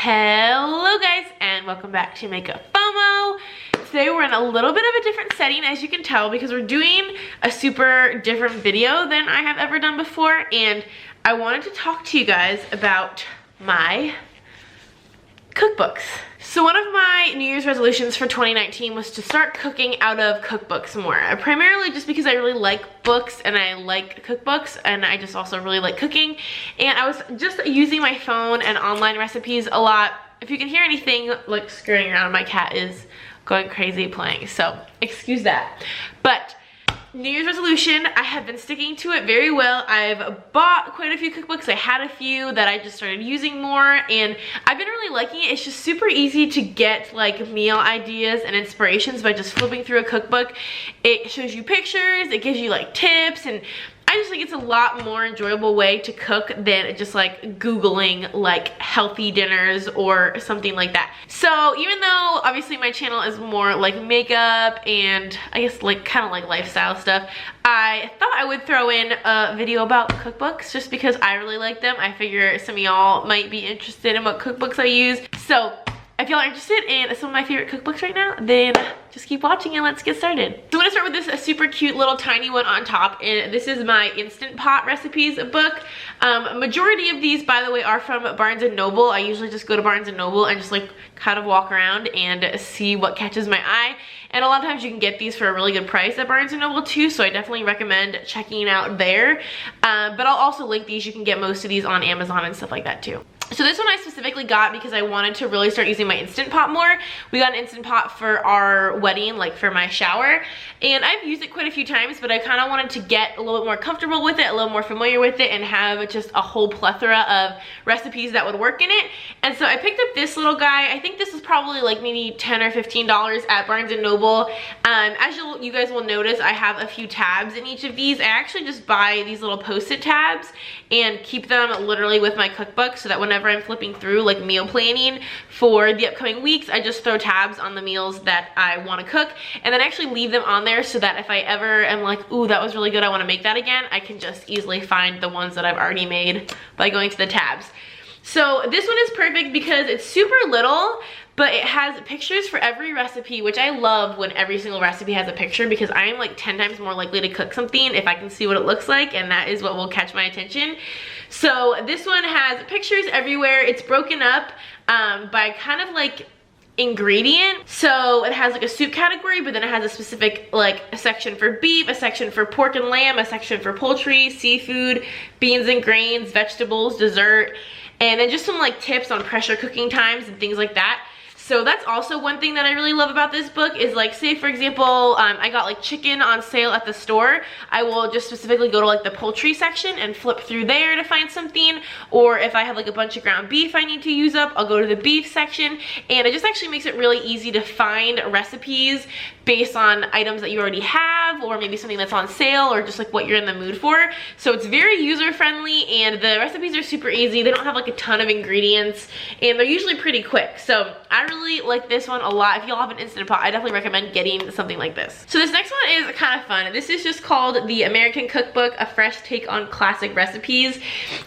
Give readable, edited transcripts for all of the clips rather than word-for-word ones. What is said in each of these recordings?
Hello guys, and welcome back to Makeup FOMO. Today we're in a little bit of a different setting, as you can tell, because we're doing a super different video than I have ever done before, and I wanted to talk to you guys about my cookbooks. So one of my New Year's resolutions for 2019 was to start cooking out of cookbooks more. Primarily just because I really like books and I like cookbooks, and I just also really like cooking. And I was just using my phone and online recipes a lot. If you can hear anything like scurrying around, my cat is going crazy playing, so excuse that. But New Year's resolution, I have been sticking to it very well. I've bought quite a few cookbooks. I had a few that I just started using more, and I've been really liking it. It's just super easy to get like meal ideas and inspirations by just flipping through a cookbook. It shows you pictures, it gives you like tips, and I just think it's a lot more enjoyable way to cook than just like Googling like healthy dinners or something like that. So even though obviously my channel is more like makeup and I guess like kind of like lifestyle stuff, I thought I would throw in a video about cookbooks just because I really like them. I figure some of y'all might be interested in what cookbooks I use. So if y'all are interested in some of my favorite cookbooks right now, then just keep watching and let's get started. So I'm gonna start with this super cute little tiny one on top, and this is my Instant Pot recipes book. Majority of these, by the way, are from Barnes & Noble. I usually just go to Barnes & Noble and just like kind of walk around and see what catches my eye. And a lot of times you can get these for a really good price at Barnes & Noble too, so I definitely recommend checking it out there. But I'll also link these. You can get most of these on Amazon and stuff like that too. So this one I specifically got because I wanted to really start using my Instant Pot more. We got an Instant Pot for our wedding, like for my shower, and I've used it quite a few times, but I kind of wanted to get a little bit more comfortable with it, a little more familiar with it, and have just a whole plethora of recipes that would work in it. And so I picked up this little guy. I think this is probably like maybe $10 or $15 at Barnes & Noble. As you guys will notice, I have a few tabs in each of these. I actually just buy these little post-it tabs and keep them literally with my cookbook, so that whenever I'm flipping through like meal planning for the upcoming weeks, I just throw tabs on the meals that I want to cook, and then actually leave them on there so that if I ever am like, ooh, that was really good, I want to make that again, I can just easily find the ones that I've already made by going to the tabs. So this one is perfect because it's super little, but it has pictures for every recipe, which I love when every single recipe has a picture, because I am like 10 times more likely to cook something if I can see what it looks like, and that is what will catch my attention. So this one has pictures everywhere. It's broken up by kind of like ingredient. So it has like a soup category, but then it has a specific like a section for beef, a section for pork and lamb, a section for poultry, seafood, beans and grains, vegetables, dessert, and then just some like tips on pressure cooking times and things like that. So that's also one thing that I really love about this book is, like, say for example, I got like chicken on sale at the store. I will just specifically go to like the poultry section and flip through there to find something. Or if I have like a bunch of ground beef I need to use up, I'll go to the beef section. And it just actually makes it really easy to find recipes based on items that you already have, or maybe something that's on sale, or just like what you're in the mood for. So it's very user friendly, and the recipes are super easy. They don't have like a ton of ingredients, and they're usually pretty quick. So I really like this one a lot. If y'all have an Instant Pot, I definitely recommend getting something like this. So this next one is kind of fun. This is just called The American Cookbook, a fresh take on classic recipes.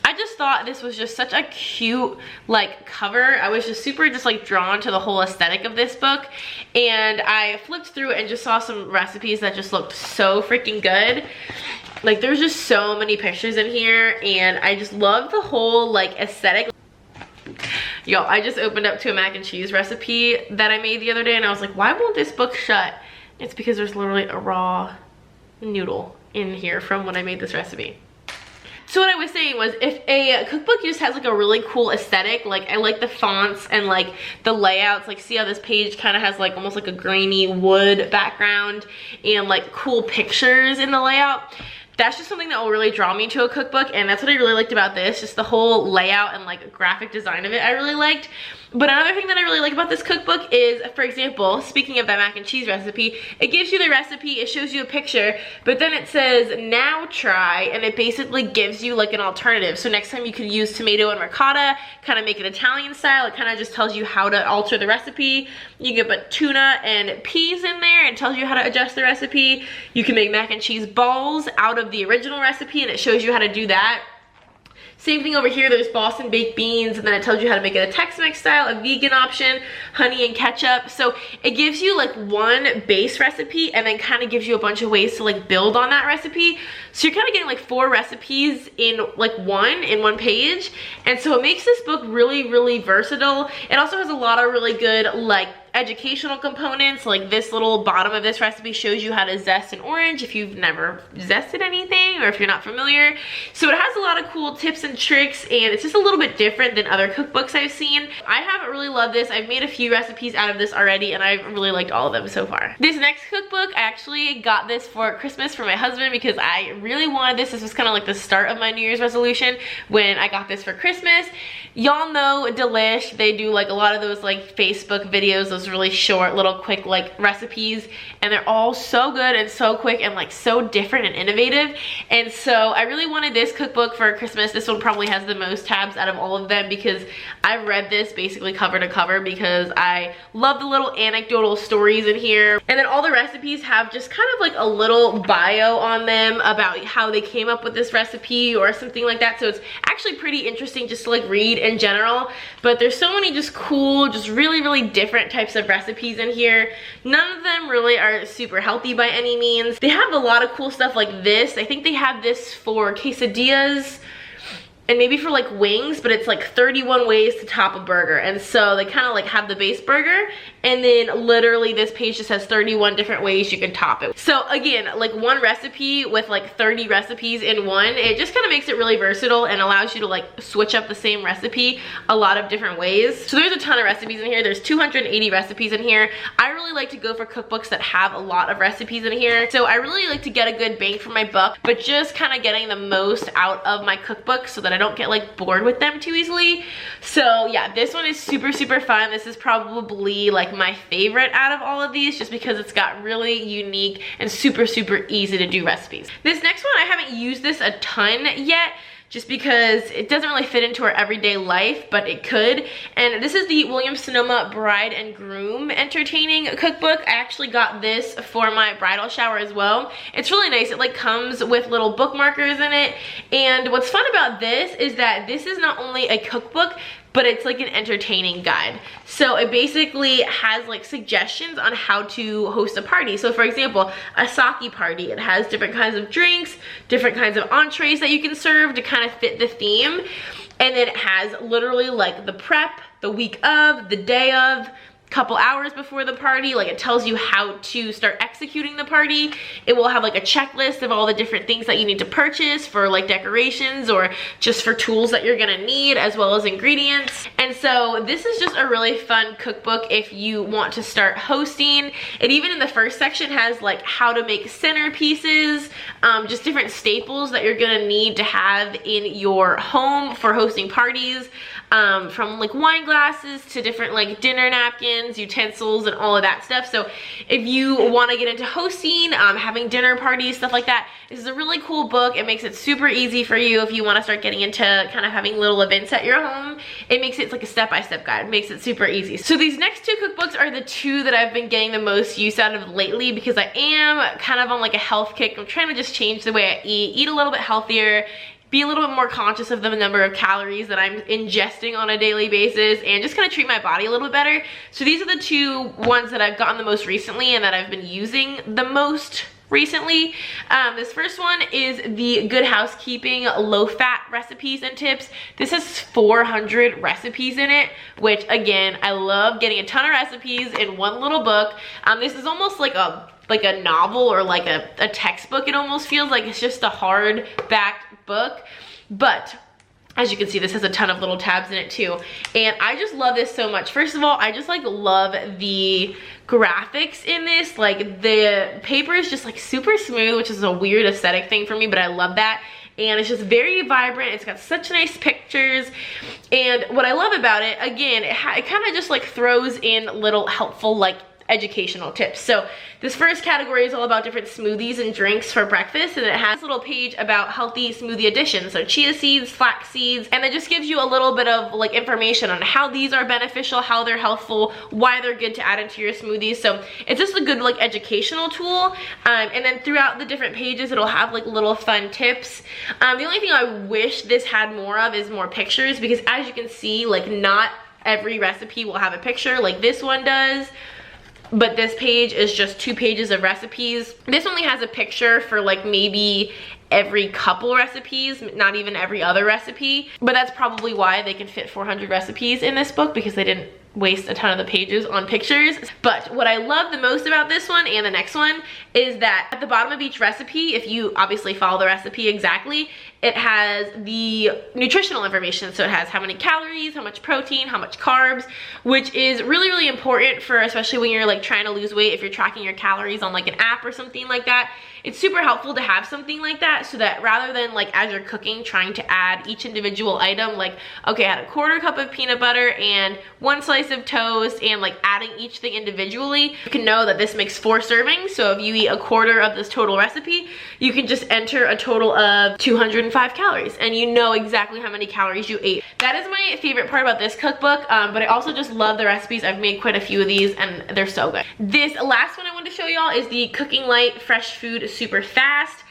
I just thought this was just such a cute like cover. I was just super like drawn to the whole aesthetic of this book, and I flipped through it and just saw some recipes that just looked so freaking good. Like there's just so many pictures in here, and I just love the whole like aesthetic. Yo, I just opened up to a mac and cheese recipe that I made the other day, and I was like, why won't this book shut? It's because there's literally a raw noodle in here from when I made this recipe. So what I was saying was, if a cookbook just has like a really cool aesthetic, like I like the fonts and like the layouts, like see how this page kind of has like almost like a grainy wood background and like cool pictures in the layout. That's just something that will really draw me to a cookbook, and that's what I really liked about this, just the whole layout and like graphic design of it I really liked. But another thing that I really like about this cookbook is, for example, speaking of that mac and cheese recipe, it gives you the recipe, it shows you a picture, but then it says, now try, and it basically gives you like an alternative. So next time you could use tomato and ricotta, kind of make it Italian style. It kind of just tells you how to alter the recipe. You can put tuna and peas in there and tells you how to adjust the recipe. You can make mac and cheese balls out of the original recipe, and it shows you how to do that. Same thing over here, there's Boston baked beans, and then it tells you how to make it a Tex-Mex style, a vegan option, honey and ketchup. So it gives you like one base recipe and then kind of gives you a bunch of ways to like build on that recipe. So you're kind of getting like 4 recipes in like one page. And so it makes this book really, really versatile. It also has a lot of really good like educational components. Like this little bottom of this recipe shows you how to zest an orange if you've never zested anything or if you're not familiar. So it has a lot of cool tips and tricks, and it's just a little bit different than other cookbooks I've seen. I haven't really loved this. I've made a few recipes out of this already, and I've really liked all of them so far. This next cookbook, I actually got this for Christmas for my husband because I really wanted this. This was kind of like the start of my New Year's resolution when I got this for Christmas. Y'all know Delish. They do like a lot of those like Facebook videos, those really short little quick like recipes, and they're all so good and so quick and like so different and innovative. And so I really wanted this cookbook for Christmas. This one probably has the most tabs out of all of them because I've read this basically cover to cover because I love the little anecdotal stories in here. And then all the recipes have just kind of like a little bio on them about how they came up with this recipe or something like that. So it's actually pretty interesting just to like read in general. But there's so many just cool, just really, really different types of recipes in here. None of them really are super healthy by any means. They have a lot of cool stuff like this. I think they have this for quesadillas and maybe for like wings, but it's like 31 ways to top a burger. And so they kind of like have the base burger, and then literally this page just has 31 different ways you can top it. So again, like one recipe with like 30 recipes in one, it just kind of makes it really versatile and allows you to like switch up the same recipe a lot of different ways. So there's a ton of recipes in here. There's 280 recipes in here. I really like to go for cookbooks that have a lot of recipes in here. So I really like to get a good bang for my buck, but just kind of getting the most out of my cookbooks so that I don't get like bored with them too easily. So yeah, this one is super, super fun. This is probably like my favorite out of all of these just because it's got really unique and super, super easy to do recipes. This next one, I haven't used this a ton yet, just because it doesn't really fit into our everyday life, but it could. And this is the Williams-Sonoma Bride and Groom Entertaining Cookbook. I actually got this for my bridal shower as well. It's really nice. It like comes with little bookmarkers in it. And what's fun about this is that this is not only a cookbook, but it's like an entertaining guide. So it basically has like suggestions on how to host a party. So for example, a sake party, it has different kinds of drinks, different kinds of entrees that you can serve to kind of fit the theme. And then it has literally like the prep, the week of, the day of, couple hours before the party. Like it tells you how to start executing the party. It will have like a checklist of all the different things that you need to purchase for like decorations or just for tools that you're gonna need, as well as ingredients. And so this is just a really fun cookbook if you want to start hosting. It even in the first section has like how to make centerpieces, just different staples that you're gonna need to have in your home for hosting parties, from like wine glasses to different like dinner napkins, utensils, and all of that stuff. So if you want to get into hosting, having dinner parties, stuff like that, this is a really cool book. It makes it super easy for you if you want to start getting into kind of having little events at your home. It makes it like a step-by-step guide. It makes it super easy. So these next two cookbooks are the two that I've been getting the most use out of lately because I am kind of on like a health kick. I'm trying to just change the way I eat a little bit healthier, be a little bit more conscious of the number of calories that I'm ingesting on a daily basis, and just kind of treat my body a little bit better. So these are the two ones that I've gotten the most recently and that I've been using the most recently. This first one is the Good Housekeeping low-fat recipes and tips. This has 400 recipes in it, which again, I love getting a ton of recipes in one little book. This is almost like a novel or like a textbook. It almost feels like it's just a hard-backed book, but as you can see, this has a ton of little tabs in it too, and I just love this so much. First of all, I just like love the graphics in this. Like the paper is just like super smooth, which is a weird aesthetic thing for me, but I love that. And it's just very vibrant. It's got such nice pictures. And what I love about it, again, it kind of just like throws in little helpful like educational tips. So this first category is all about different smoothies and drinks for breakfast, and it has a little page about healthy smoothie additions, so chia seeds, flax seeds, and it just gives you a little bit of like information on how these are beneficial, how they're healthful, why they're good to add into your smoothies. So it's just a good like educational tool, and then throughout the different pages it'll have like little fun tips. The only thing I wish this had more of is more pictures, because as you can see, like not every recipe will have a picture like this one does. But this page is just 2 pages of recipes. This only has a picture for like maybe every couple recipes, not even every other recipe. But that's probably why they can fit 400 recipes in this book, because they didn't waste a ton of the pages on pictures. But what I love the most about this one and the next one is that at the bottom of each recipe, if you obviously follow the recipe exactly, it has the nutritional information. So it has how many calories, how much protein, how much carbs, which is really, really important for, especially when you're like trying to lose weight, if you're tracking your calories on like an app or something like that. It's super helpful to have something like that, so that rather than like as you're cooking trying to add each individual item, like okay, I had a 1/4 cup of peanut butter and 1 slice of toast, and like adding each thing individually, you can know that this makes 4 servings. So if you eat a 1/4 of this total recipe, you can just enter a total of 205 calories, and you know exactly how many calories you ate. That is my favorite part about this cookbook, but I also just love the recipes. I've made quite a few of these and they're so good. This last one I want to show y'all is the Cooking Light Fresh Food Super Fast.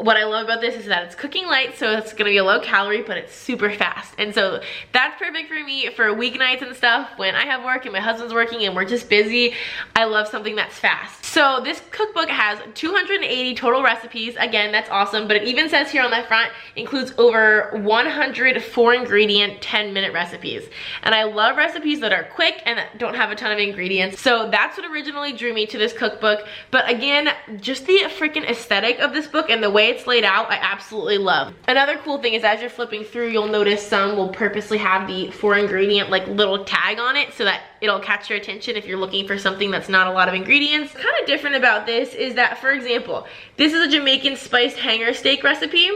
What I love about this is that it's cooking light, so it's gonna be a low calorie, but it's super fast. And so that's perfect for me for weeknights and stuff when I have work and my husband's working and we're just busy. I love something that's fast. So this cookbook has 280 total recipes. Again, that's awesome, but it even says here on the front, includes over 100 4-ingredient 10-minute recipes. And I love recipes that are quick and that don't have a ton of ingredients. So that's what originally drew me to this cookbook. But again, just the freaking aesthetic of this book and the way it's laid out, I absolutely love. Another cool thing is as you're flipping through, you'll notice some will purposely have the 4-ingredient like little tag on it so that it'll catch your attention if you're looking for something that's not a lot of ingredients. Kind of different about this is that, for example, this is a Jamaican spiced hanger steak recipe.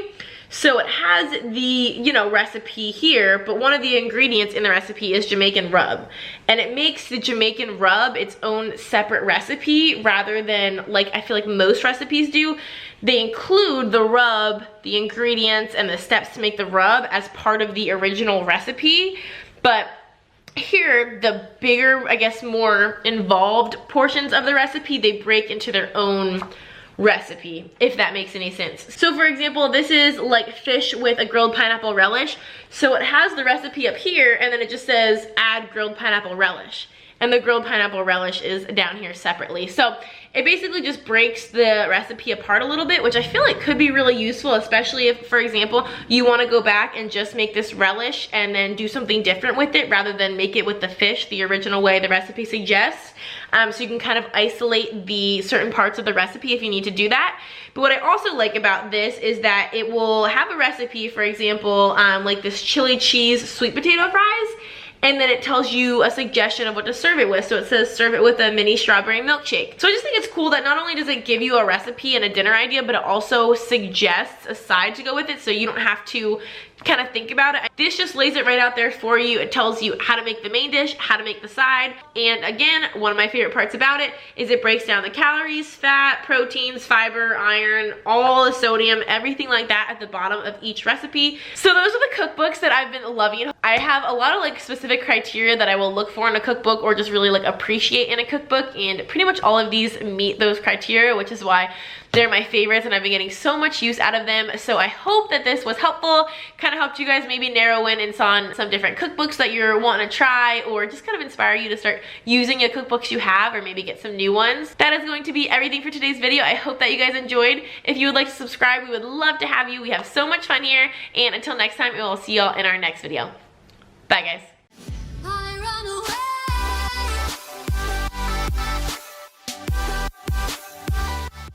So it has the, you know, recipe here, but one of the ingredients in the recipe is Jamaican rub. And it makes the Jamaican rub its own separate recipe rather than like I feel like most recipes do. They include the rub, the ingredients, and the steps to make the rub as part of the original recipe. But here, the bigger, I guess, more involved portions of the recipe, they break into their own recipe, if that makes any sense. So for example, this is like fish with a grilled pineapple relish. So it has the recipe up here and then it just says add grilled pineapple relish. And the grilled pineapple relish is down here separately. So it basically just breaks the recipe apart a little bit, which I feel like could be really useful, especially if, for example, you want to go back and just make this relish and then do something different with it rather than make it with the fish the original way the recipe suggests. So you can kind of isolate the certain parts of the recipe if you need to do that. But what I also like about this is that it will have a recipe, for example, like this chili cheese sweet potato fries. And then it tells you a suggestion of what to serve it with. So it says serve it with a mini strawberry milkshake. So I just think it's cool that not only does it give you a recipe and a dinner idea, but it also suggests a side to go with it, so you don't have to kind of think about it. This just lays it right out there for you. It tells you how to make the main dish, how to make the side. And again, one of my favorite parts about it is it breaks down the calories, fat, proteins, fiber, iron, all the sodium, everything like that at the bottom of each recipe. So those are the cookbooks that I've been loving. I have a lot of like specific criteria that I will look for in a cookbook or just really like appreciate in a cookbook, and pretty much all of these meet those criteria, which is why they're my favorites and I've been getting so much use out of them. So I hope that this was helpful, kind of helped you guys maybe narrow in on some different cookbooks that you're wanting to try, or just kind of inspire you to start using the cookbooks you have or maybe get some new ones. That is going to be everything for today's video. I hope that you guys enjoyed. If you would like to subscribe, we would love to have you. We have so much fun here, and until next time, we will see y'all in our next video. Bye guys.